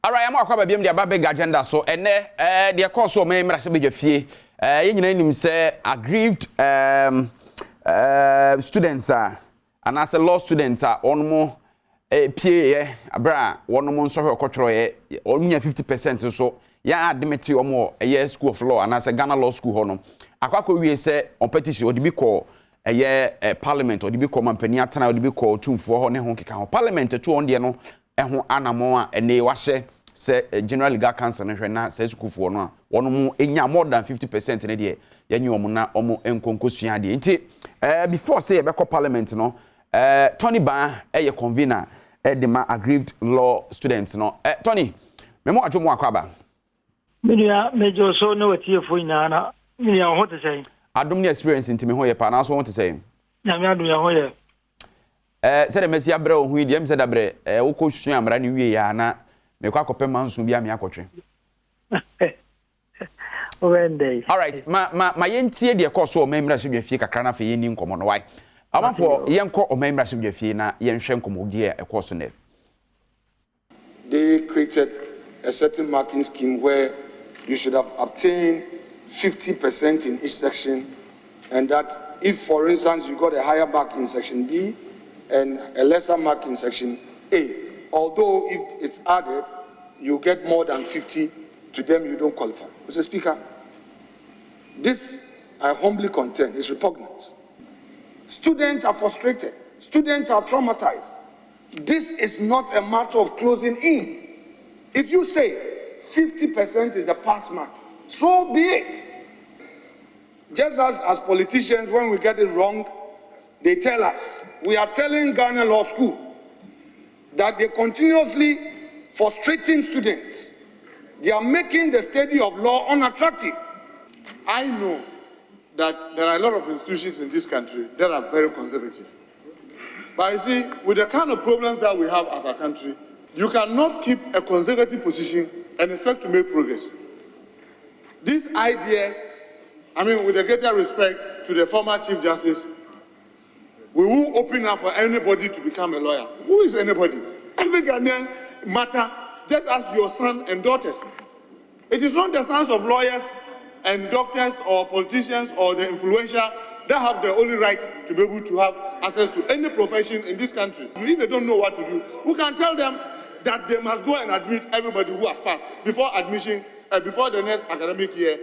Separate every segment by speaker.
Speaker 1: Alright, I'm akwa biem dia ba big agenda so ene dia course o me mra se be fie ye nyina nim say aggrieved students and as a law students onmo pie ye abra wonmo nso hwe okotro ye onya 50% so ya admit omo ye school of law and as a Ghana law school hono akwakọ wie say on petition odi bi call parliament odi bi call mampani atana odi bi call tumfo ho ne ho keka ho parliament tu on de no eho anamo a ene wahye say general legal council no hwe na say sukufo no a wono mu enya more than 50% ne de yenye omo na omo enkonkosua de nti before say be call parliament no Tony Ban convener de ma aggrieved law students no Tony memo adwomo akwaba
Speaker 2: media mejo so no watiefo ina na media ho te say
Speaker 1: adom ne experience ntimi ho ye pa na so ho te say
Speaker 2: na me adom ya ho ye
Speaker 1: se de mesi abra ohu ide em se da bre wo ko sua amra ne wie ya na me kwa kopem manso bia me akotwe
Speaker 2: Wednesday
Speaker 1: all right ma yentie de course o memra hwe fie kakra na fe yeni nkomo no why amafo yenko o memra hwe fie na yenhwe nkomo die e course ne
Speaker 3: they created a certain marking scheme where you should have obtained 50% in each section, and that if, for instance, you got a higher mark in section B and a lesser mark in section A, although if it's added, you get more than 50, to them you don't qualify. Mr. Speaker, this, I humbly contend, is repugnant. Students are frustrated. Students are traumatized. This is not a matter of closing in. If you say 50% is the pass mark, so be it. Just as politicians, when we get it wrong, they tell us. We are telling Ghana Law School that they continuously frustrating students. They are making the study of law unattractive.
Speaker 4: I know that there are a lot of institutions in this country that are very conservative. But you see, with the kind of problems that we have as a country, you cannot keep a conservative position and expect to make progress. This idea, I mean, with the greater respect to the former Chief Justice, we won't open up for anybody to become a lawyer. Who is anybody? Every Ghanaian matter, just as your son and daughters. It is not the sons of lawyers and doctors or politicians or the influential that have the only right to be able to have access to any profession in this country. If they don't know what to do, we can tell them that they must go and admit everybody who has passed before admission, before the next academic year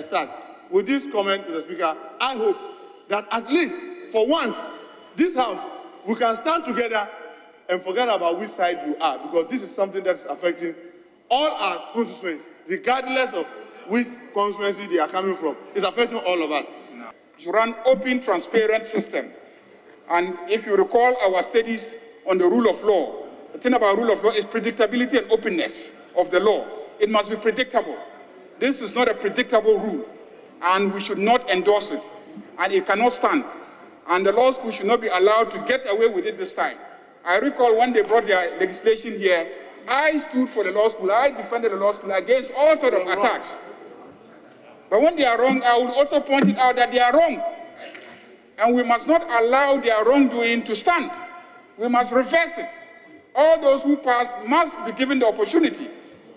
Speaker 4: starts. With this comment, Mr. Speaker, I hope that at least for once, this House, we can stand together and forget about which side you are, because this is something that is affecting all our constituents, regardless of which constituency they are coming from. It's affecting all of us.
Speaker 5: You run open, transparent system. And if you recall our studies on the rule of law, the thing about rule of law is predictability and openness of the law. It must be predictable. This is not a predictable rule, and we should not endorse it, and it cannot stand. And the law school should not be allowed to get away with it this time. I recall when they brought their legislation here, I stood for the law school. I defended the law school against all sorts of attacks. But when they are wrong, I will also point it out that they are wrong. And we must not allow their wrongdoing to stand. We must reverse it. All those who pass must be given the opportunity,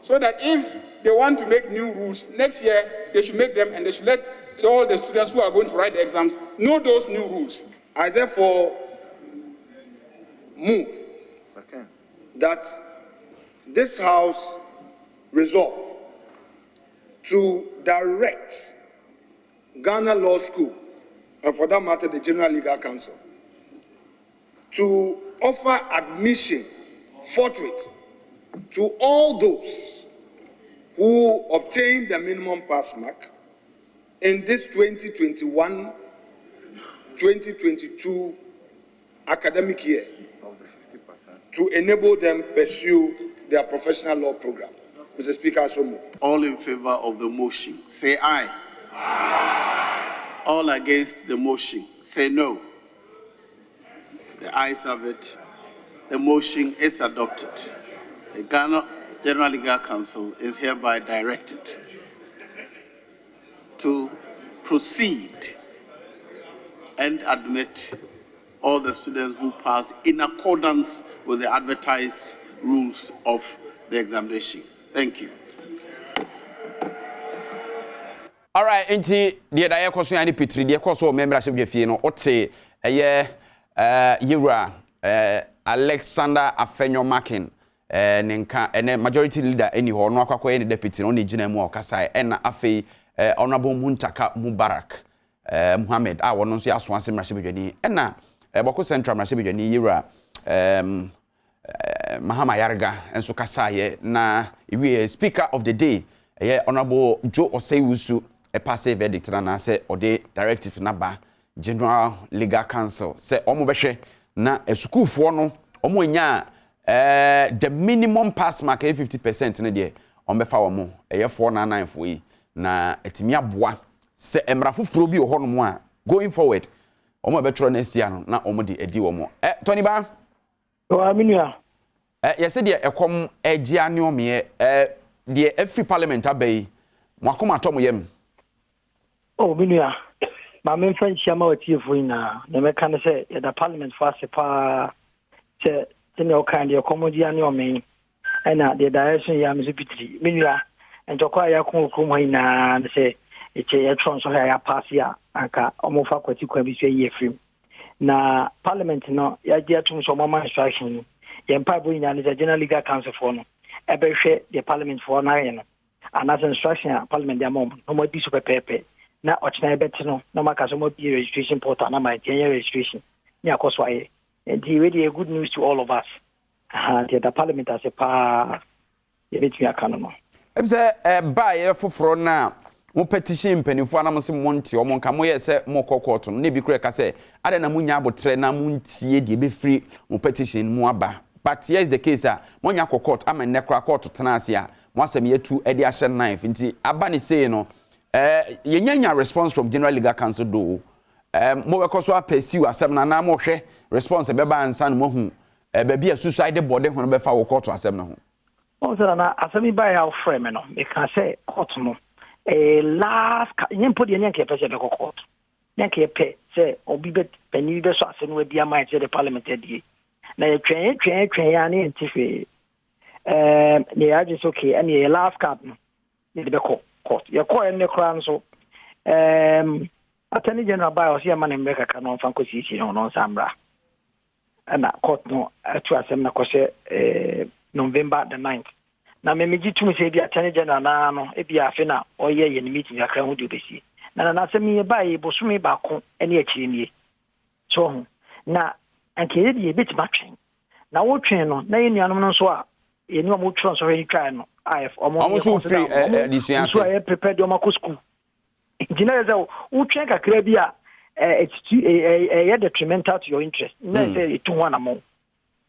Speaker 5: so that if they want to make new rules next year, they should make them, and they should let all the students who are going to write the exams know those new rules.
Speaker 3: I therefore move that this House resolve to direct Ghana Law School, and for that matter the General Legal Council, to offer admission forthwith to all those who obtain the minimum pass mark in this 2021-2022 academic year, to enable them pursue their professional law program. Mr. Speaker, so move.
Speaker 4: All in favor of the motion, say aye. Aye. All against the motion, say no. The ayes have it. The motion is adopted. The Ghana General Legal Council is hereby directed to proceed and admit all the students who pass in accordance with the advertised rules of
Speaker 6: the examination. Thank you.
Speaker 1: All right, enti the da yekoso ani Petri the yekoso membership je fie no ote yewura Alexander Afenyo Makin nenka ene majority leader eni ho no akwakoye ne deputy no ne gina mu okasai ena afei honorable Muntaka Mubarak Muhammad wono nso yaso ase mrahye bedwani ena boko central mrahye bedwani yewura Mahama Yarga enso kasaye na iwe speaker of the day honorable Joe Oseiwusu passive verdict na say ode directive na ba General Legal Council say omo behwe na esukufo no omo nya the minimum pass mark 50% ne de ombefa omo 499 fo yi na etimi aboa say emra foforo bi ho no mo a going forward omo betro next year no na omo de edi omo Tony ba
Speaker 2: o aminua
Speaker 1: yes de ekom egia ne omie de every parliament abai mwakoma tom yem
Speaker 2: oh minua ma men fan chama watiefo ina na meka ne say the parliament fast pa se ne o kan de komodia ne omen ena the direction ya mzipitri minua entokwa ya kunkum ina ne say eche ya tron so ya pass ya anka omofa kwati kwa bi so ye free na parliament no ya dia tum so mama instruction ye mpa bo ina ne General Legal Council for no ebehwe the parliament for na ye no anas instruction parliament ya mom no mo di so pepepe na ochina ebeti no na maka so mo bi registration portal na my tenure registration ni akoso aye and he really a good news to all of us the parliament as a pa ye beti akano no
Speaker 1: ebse ba ye foforo na mo petition penifo na mo se monti o mo nka mo ye se mo kokoto no bi kure ka se ade na munya abotre na muntie de be free mo petition mo aba but here is the case mo nya kokot ama ne kra court tena ase a mo asem ye tu edi ahye knife nti aba ne say no ye nyanya response from General Legal Council do mo we koso apesiu asem na mo hwe response be ba ansa no mo hu ba bia suicide body ho no be fa wo court asem no ho
Speaker 2: o so na asem ba ya frame no e ka say court no last nyempo de nyanke pese be court nyanke pe say obi be pani be so asem we bia mai say the parliament die na ye twen ya ne ntife ne ya just okay and ye last card no ne be court ye ko en ne kran so attorney general by o see man America kan on fan ko sisi no samra na court no atu asem na ko se November the 9th na me meji tumi se bi attorney general na no e bi afi na o ye ni meeting akra hu di obesi na asem ye ba ye bosumi ba ko ene akiri nie so na anke ye bi bit matchen na wo twen no na ye nuanom no so a ye ni mo tron so re try no if omo
Speaker 1: so free disuan
Speaker 2: so I prepare your mako school engineer say wo twen kakra bi a it's detrimental to your interest na say it one among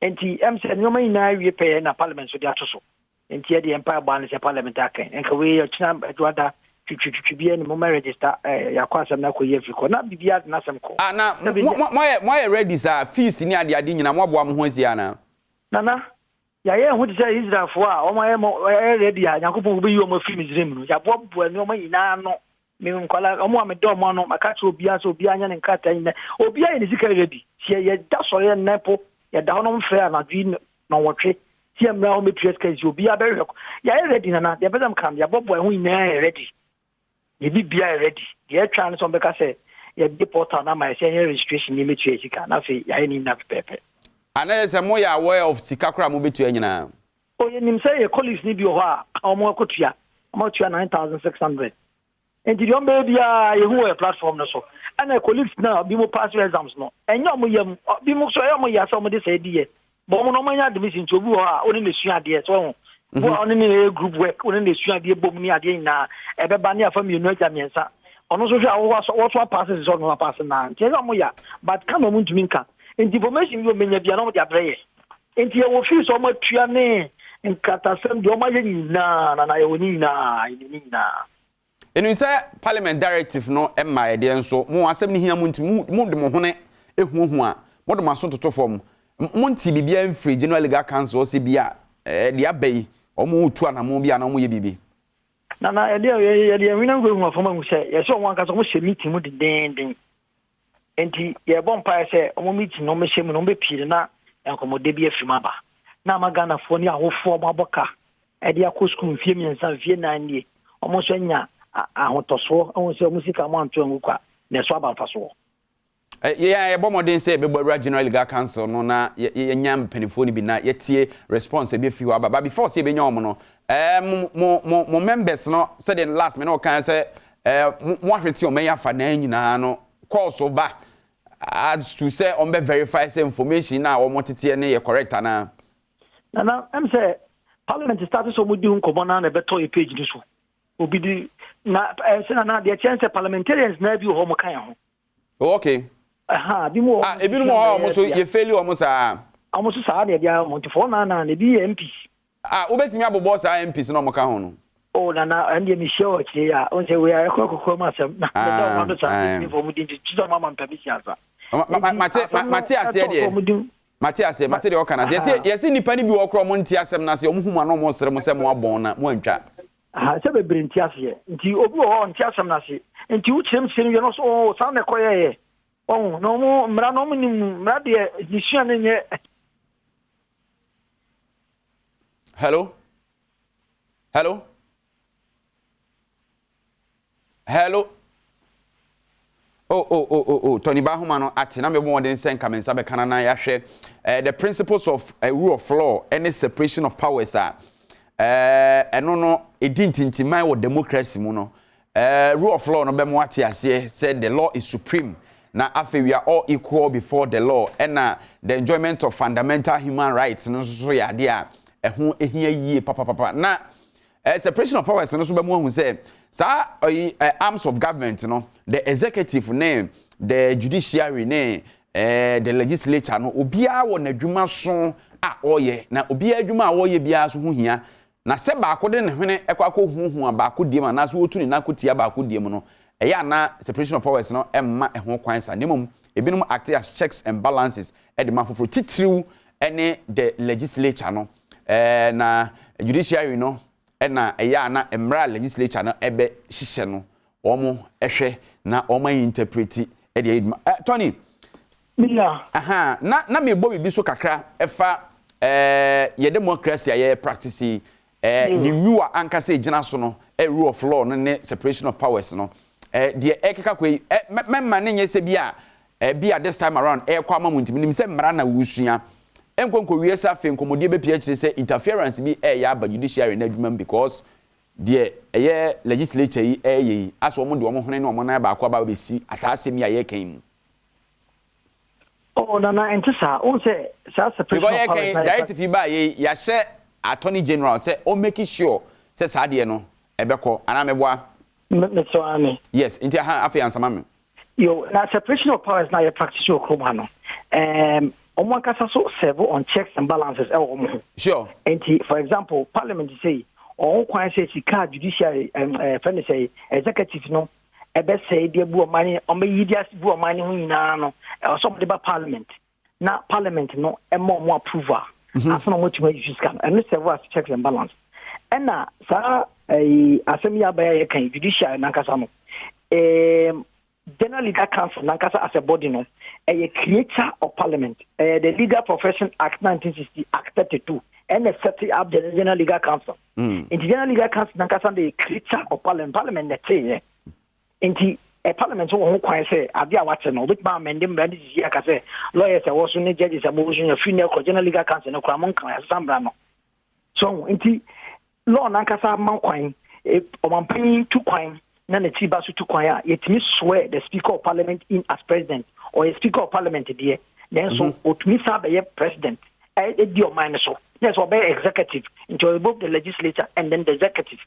Speaker 2: enti em say no man na wie pay na parliament so dia to so enti e de empire ban say parliament akan enka we china edwada twitwi bi ani mo register yakwasam na ko ye friko na bibia na asem ko
Speaker 1: na mo ready sir fees ni ade nyina mo aboa mo ho asia na
Speaker 2: ya ye hu say Israel for a o mo ready a yakopon bi yo mo fi Misraim no ya bobo ani o mo ina no me nkwala o mo amedo mo no maka che obia so obia nya ne nkata nya obia ye sika ready ye da so ye nepo ye da no mfre na dwi no wotwe ti amra o metres ka ji obia be hweko ya ye ready na ya bedam kam ya bobo hu ina ye ready ye bibia ready ye twa no so be ka say ye di portal na my say registration ni metre sika na fe ya ni na pepe
Speaker 1: ana se mo ya aware of sikakra mo betu anyina
Speaker 2: o ye nim say ye colleagues ni bi ho a o mo akotua mo tua 9600 enti di o be bia ye hu e platform no so ana colleagues na bi mo pass exams no enyo mo yam bi mo so ye mo ya so mo de say die bo mo no manya admission to obi ho a oni na sua de so ho bo oni ni group work oni na sua de bom ni ade na e be ba ne afa mi no agamiensa ono so hwa wo so passes so no pass na enti ye mo ya but come mo ntumi nka information you menya bia no mo dia breye enti e wo fi so mo tua ne nkatasem de o ma ye ni na ye woni na
Speaker 1: enu say parliament directive no emma ye de nso mo asem ni hia mo nti mo de mo hone ehuhu a mo de maso toto form mo nti bibia mfree General Legal Council se bia de abai o mo tu anamo bia na mo ye bibi
Speaker 2: na ye wina ngwe hu afoma mu say ye so won kasa mo she meeting mo de den enti ye bon pa say o mo meeting no me she mu no be pire na enkomode bi afima ba na magana fo ni ahofo mo aboka edi akọ school fie miensa fie nan nie omo so nya ahotoso on se musika mo anto ngukwa na so abafaso
Speaker 1: yeah bomodin say be Bobra General Legal Council no na nyam penifo ni bi na yetie response be fi wa baba before say be nya omo no mo members no said in last me no kan say mo ahwete o meya fa na nyina no course ba adds to say on be verify say information na o motete ne ye correct na
Speaker 2: am say parliament started so mudi nkomo na beto e page ni so obi di na say na the chance parliamentarians na bi ho mo kan ho
Speaker 1: okay
Speaker 2: bi mo
Speaker 1: ebi no mo so ye fail o mo sa
Speaker 2: so sa na dia mo tifo na bi MP
Speaker 1: obetimi abobo sa MPs no mo kan ho no
Speaker 2: na and me show ya on say we are kokoko masem na do mo do sa ni for mu di to mama permission sa
Speaker 1: mate ase de mate ase mate de o kana yes nipa ni bi wo kro mo nti asem na se o mu no mo sere mo se mo abon na mo antwa
Speaker 2: se be brenti ase nti obi o nti asem na se nti u chim sin no so sa na koye no mo mra no mo ni mra de decision nye
Speaker 1: hello Tony Bahuma no ati na me mo den sen kamensa be kana na ya hwe the principles of rule of law and separation of powers eno no edintintiman wo democracy mu no rule of law no be mo ati ase said the law is supreme na afi we are all equal before the law and the enjoyment of fundamental human rights no so ya de a ehun ehia yie papa na separation of powers no so be mo hu say arms of government no the executive name the judiciary name the legislature no obia wo na dwuma so oye na obia adwuma a woye bia so hu hia na se ba akode ne hwene ekwakọ huhu a ba akodie ma na so wotu ni na kotia ba akodie mu no eya na separation of powers no emma ehon kwan sa nemum ebinum act as checks and balances de ma foforo titiriw ene the legislature no na judiciary no na eya na emra legislature no ebe hihye no omo ehwe na omo interpreti de Tony na me bo bibi so kakra efa ye democracy ye practice ni wiwa ankasa gina so no rule of law no ne separation of powers no de ekeka kwei memma ne nyese bia this time around kwa mamunti nim se mra na wusua enkonko wiesa fe nkomodie be pia kire se interference bi ya ba judiciary na adwuma because de legislature yi aso mo de omo hene ne omo na ba akwa ba besi asase mi aye kan mu
Speaker 2: na entisa on say separation of powers
Speaker 1: directive ba ya she attorney general say o make sure say saade no ebeko ana meboa
Speaker 2: so ame
Speaker 1: yes inti afi ansama me
Speaker 2: yo na separation of powers na ya practice okoma no omo kasa so serve on checks and balances
Speaker 1: sure
Speaker 2: for example parliament say on kwan say sika judiciary friend say executive no ebe say de bu omani o me yidia bu omani hu nyina no some de ba parliament na parliament no mo approval after no to use scan and serve as checks and balance and na sa assembly abaya kan judiciary na kasa no General Legal Council nankasa as a body no a creator of parliament the Legal Profession Act 1960 Act 32 and set up the General Legal Council in the General Legal Council nankasa the creator of parliament that say in a parliament so kwan say abia watch no bit ba mendem brand this year ka say lawyers are also ne judges are motion your female General Legal Council no kwa mon kan asambra no so inti law nankasa man kwan o man pan tu kwan na na tiba so tu kwan a yetimi swear the speaker of parliament in as president or a speaker of parliament there then so otumi sa be president di o man so yes or be executive into both the legislature and then the executive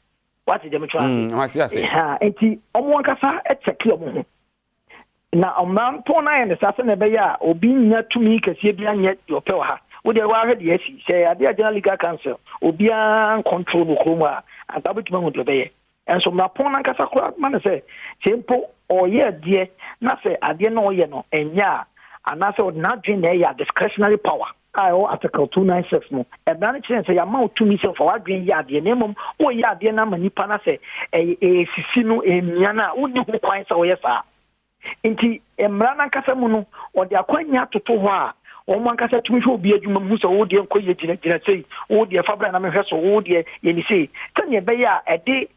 Speaker 2: what is the mutual enti omo kasa etcheki omo na omman pona en sase na be ya obi nya tumi kase bia nya ope ha wo de wa hwe de asi say ade General Legal Council obi an control no kroma antabutuma ho de be and so na pona kasa kura man say tempo oye de na say ade na oye no enya anase na dream na ya discretionary power article 296 no ebran chere say ya ma otumi say for wadwen ya ade na mom o ya ade na manipa na say sisi no emia na uni ho kwan say oye sa inti emra na kasa mu no o de akwanya toto ho a o man ka say tumi hwe obi adwuma mu so wo de enko ye gina sei wo de fabra na me hwe so wo de ye ni sei kan ye be ya e de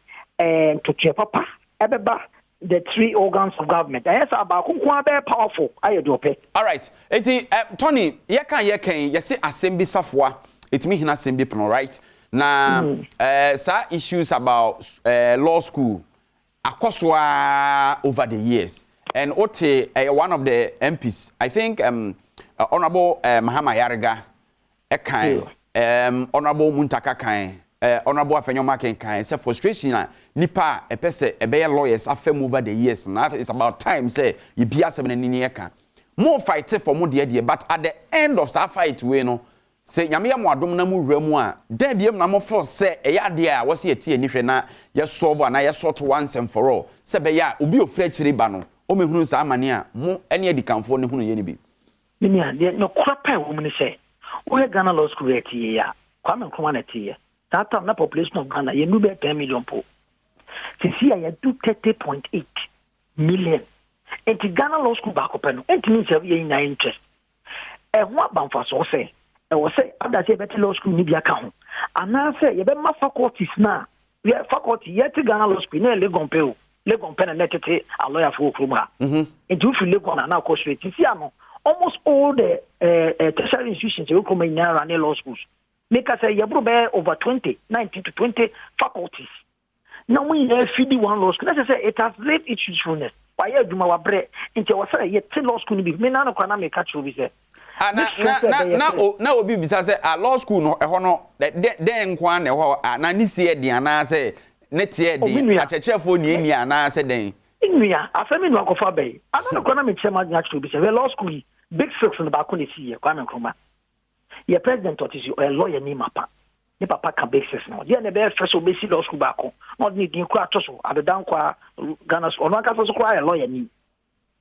Speaker 2: to papa ebeba the three organs of government. Yes, about very powerful. I do pay.
Speaker 1: All right. Tony, you can say assembly safwa. It means in assembly, right? Now, issues about law school, akoswa over the years, and Ote, one of the MPs, I think, Honorable Mahama Yariga, Honorable Muntaka Kain. Honorable Afenyoma Kenkan say frustration nipa pese be lawyers afem over the years now it's about time say you be asem na ni eka more fight for more de but at the end of that fight we no say nyame yam adom na mu wura mu a den biem na mo for say eya de a wose etie ni hwe na ye solve na ye sort once and for all say be ya obi ofra chiri ba no o mehunu sa amane a mo ene adikanfo ne hunu ye ni bi
Speaker 2: ni a no kwapa wo mu ni say we Ghana law school etie ya kwame nkoma na etie that time, the population of Ghana, you know, 10 million people. Since here, you do 30.8 million. And the Ghana law school back open, and it means you in interest. And what Banfa so say? I will say, after say better law school, need account. And now say, you better my faculties now. We have faculty yet to Ghana law school, no legon pay, legon pen and let it a lawyer for Kruma. And you feel legon and now cost rate. You see, almost all the tertiary institutions you come in now and law schools. Make us say, you have over 19 to 20 faculties. Now, we have 51 law schools. Let's say it has led its usefulness. Why you do my bread into our say, yet 10 law school be me now, can I make catch you?
Speaker 1: Now, be besides a law school, no, a honor that then one, and I see it, and I say, Netia, at a chef for Nia, and I said, then.
Speaker 2: In me, I feel me walk off bay. I'm not going to make so much natural because law school, big six on the balcony see you, Kwame Nkrumah. Your president is a lawyer named Papa. The Papa can basis now. The other first will be law school back home. Not needing crack to at the down Ghana or not also cry a lawyer name.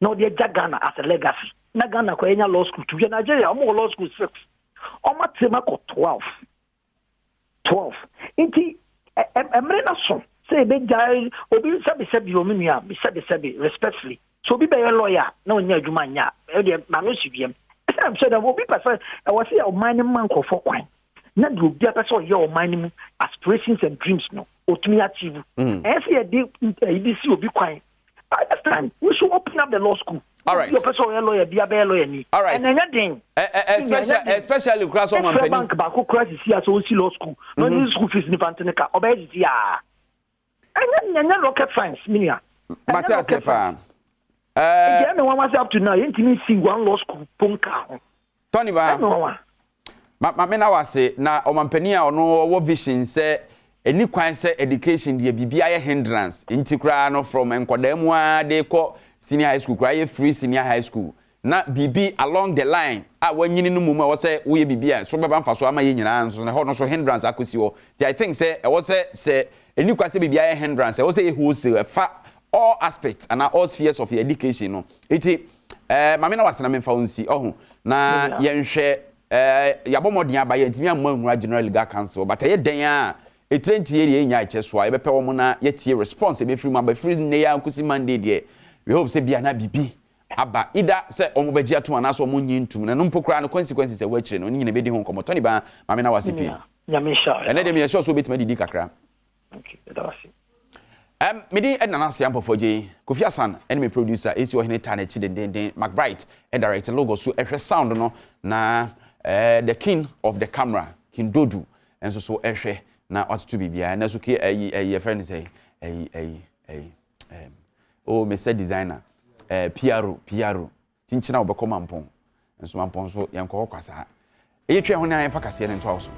Speaker 2: No, the Ghana as a legacy. Na Ghana Korea law school to Nigeria, more law school 6. Or Matsima 12. 12. Inti a menason. Say big guy, or be said Romania, be said respectfully. So be a lawyer, no near Jumania, Manusibium. I'm sure there will be person. I was here mining man for wine. Not do be a person your mining aspirations and dreams no. Or to me achieve. As he did ABC will be quiet. By this time, we should open up the law school.
Speaker 1: All right.
Speaker 2: Your person lawyer, be a bear lawyer.
Speaker 1: All right.
Speaker 2: And then nothing.
Speaker 1: Especially class on my
Speaker 2: bank back who crisis here so see law school. No school fees in Fantanica. Obey yeah. And then rocket science, Minia.
Speaker 1: Matthias Sepa.
Speaker 2: One was up to now. You didn't see one law school.
Speaker 1: Tony, my men, I was say now, Omampenia or no what vision say any kind say education, the BBI hindrance, Inticrano from Enquademwa, they call senior high school, cry free senior high school. Not BB along the line. When you know, was say we BBI, so Babam Faswama Yin and so the so hindrance, I could see. I think say, I was say any kind say BBI hindrance, I was say who's a fat. All aspects and all spheres of your education no eti mamena wasena me faunsi na yenhwe yabomodin abaye ntimi amamura general legal council but ye den a etrenti ye nya acheso a bepe wo mo na yetie response be free ma free ne ya nkusi monday de we hope say bia na bibi aba ida say omo baji atuma na so omo nyintum na no mpokura no consequences e wa kire no nyine be di ho nkomo Tony ba mamena wasipi
Speaker 2: nyamisha
Speaker 1: ene de me sure so betima didi kakra
Speaker 2: okay that was it.
Speaker 1: Midi Edna Nancy Ampofoje, Kofi Hassan, enemy producer, is your Hinetane Chiden McBride, and director logo so a sound no na the king of the camera, King Dodu, and so Eshe na ought to be and as okay a friend say oh Mr. Designer, Piaro, Tinchina Obacomampon, and so Mampon so Yanko Kwasa. A train when I am Fakasian and Towson.